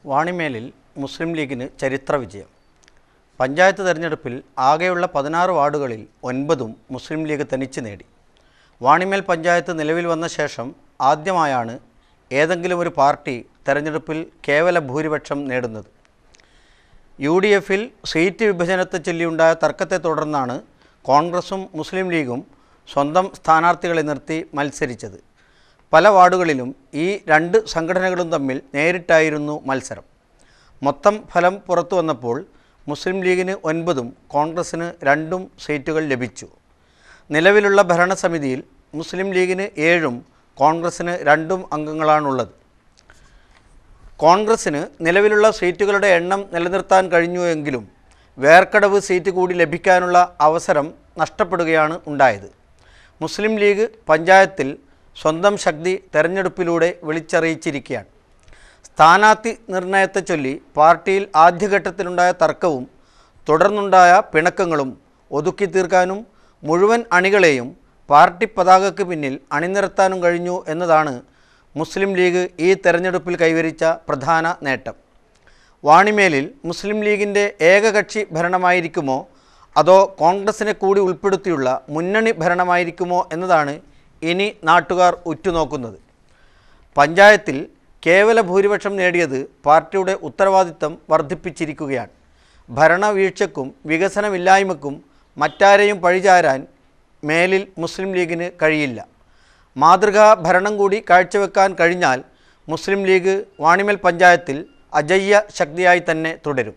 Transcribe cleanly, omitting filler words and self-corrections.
വാണിമേലിൽ മുസ്ലിം ലീഗിന് ചരിത്ര വിജയം. പഞ്ചായത്ത് തെരഞ്ഞെടുപ്പിൽ ആകെയുള്ള 16 വാർഡുകളിൽ 9 മുസ്ലിം ലീഗ് തനിച്ച് നേടി. വാണിമേൽ പഞ്ചായത്ത് നിലവിൽ വന്ന ശേഷം ആദ്യമായാണ് ഏതെങ്കിലും ഒരു പാർട്ടി തെരഞ്ഞെടുപ്പിൽ കേവല ഭൂരിപക്ഷം നേടുന്നത്. UDFിൽ സീറ്റ് വിഭജനത്തെ ചൊല്ലിയുണ്ടായ തർക്കത്തെ തുടർന്നാണ് കോൺഗ്രസും മുസ്ലിം ലീഗും സ്വന്തം സ്ഥാനാർത്ഥികളെ നിർത്തി മത്സരിച്ചത്. പല വാർഡുകളിലും ഈ രണ്ട് സംഘടനകളും തമ്മിൽ നേരിട്ടായിരുന്നു മത്സരം. മൊത്തം ഫലം പുറത്തു വന്നപ്പോൾ മുസ്ലിം ലീഗിന് 9ഉം കോൺഗ്രസിന് 2 സീറ്റുകൾ ലഭിച്ചു. നിലവിലുള്ള ഭരണസമിതിയിൽ മുസ്ലിം ലീഗിന് 7ഉം കോൺഗ്രസിന് 2 അംഗങ്ങളാണുള്ളത്. കോൺഗ്രസിന് നിലവിലുള്ള സീറ്റുകളുടെ എണ്ണം നിലനിർത്താൻ കഴിഞ്ഞുവെങ്കിലും വേർക്കടവ് സീറ്റ് കൂടി ലഭിക്കാനുള്ള അവസരം നഷ്ടപ്പെടുകയാണ് ഉണ്ടായത്. മുസ്ലിം ലീഗ് പഞ്ചായത്തിൽ സ്വന്തം ശക്തി തെരഞ്ഞെടുപ്പിലൂടെ വിളിച്ചറിയിച്ചിരിക്കുകയാണ്. സ്ഥാനാർത്ഥി നിർണയത്തെ ചൊല്ലി പാർട്ടിയിൽ ആദ്യഘട്ടത്തിലുണ്ടായ തർക്കവും തുടർന്നുണ്ടായ പിണക്കങ്ങളും ഒതുക്കി തീർക്കാനും മുഴുവൻ അണികളെയും പാർട്ടി പതാകയ്ക്ക് പിന്നിൽ അണിനിരത്താനും കഴിഞ്ഞു എന്നതാണ് മുസ്ലിം ലീഗ് ഈ തെരഞ്ഞെടുപ്പിൽ കൈവരിച്ച പ്രധാന നേട്ടം. വാണിമേലിൽ മുസ്ലിം ലീഗിൻ്റെ ഏകകക്ഷി ഭരണമായിരിക്കുമോ അതോ കോൺഗ്രസിനെ കൂടി ഉൾപ്പെടുത്തിയുള്ള മുന്നണി ഭരണമായിരിക്കുമോ എന്നതാണ് ഇനി നാട്ടുകാർ ഉറ്റുനോക്കുന്നത്. പഞ്ചായത്തിൽ കേവല ഭൂരിപക്ഷം നേടിയത് പാർട്ടിയുടെ ഉത്തരവാദിത്തം വർദ്ധിപ്പിച്ചിരിക്കുകയാണ്. ഭരണവീഴ്ചയ്ക്കും വികസനമില്ലായ്മയ്ക്കും മറ്റാരെയും പഴിചാരാൻ മേലിൽ മുസ്ലിം ലീഗിന് കഴിയില്ല. മാതൃകാ ഭരണം കൂടി കാഴ്ചവെക്കാൻ കഴിഞ്ഞാൽ മുസ്ലിം ലീഗ് വാണിമേൽ പഞ്ചായത്തിൽ അജയ്യ ശക്തിയായി തന്നെ തുടരും.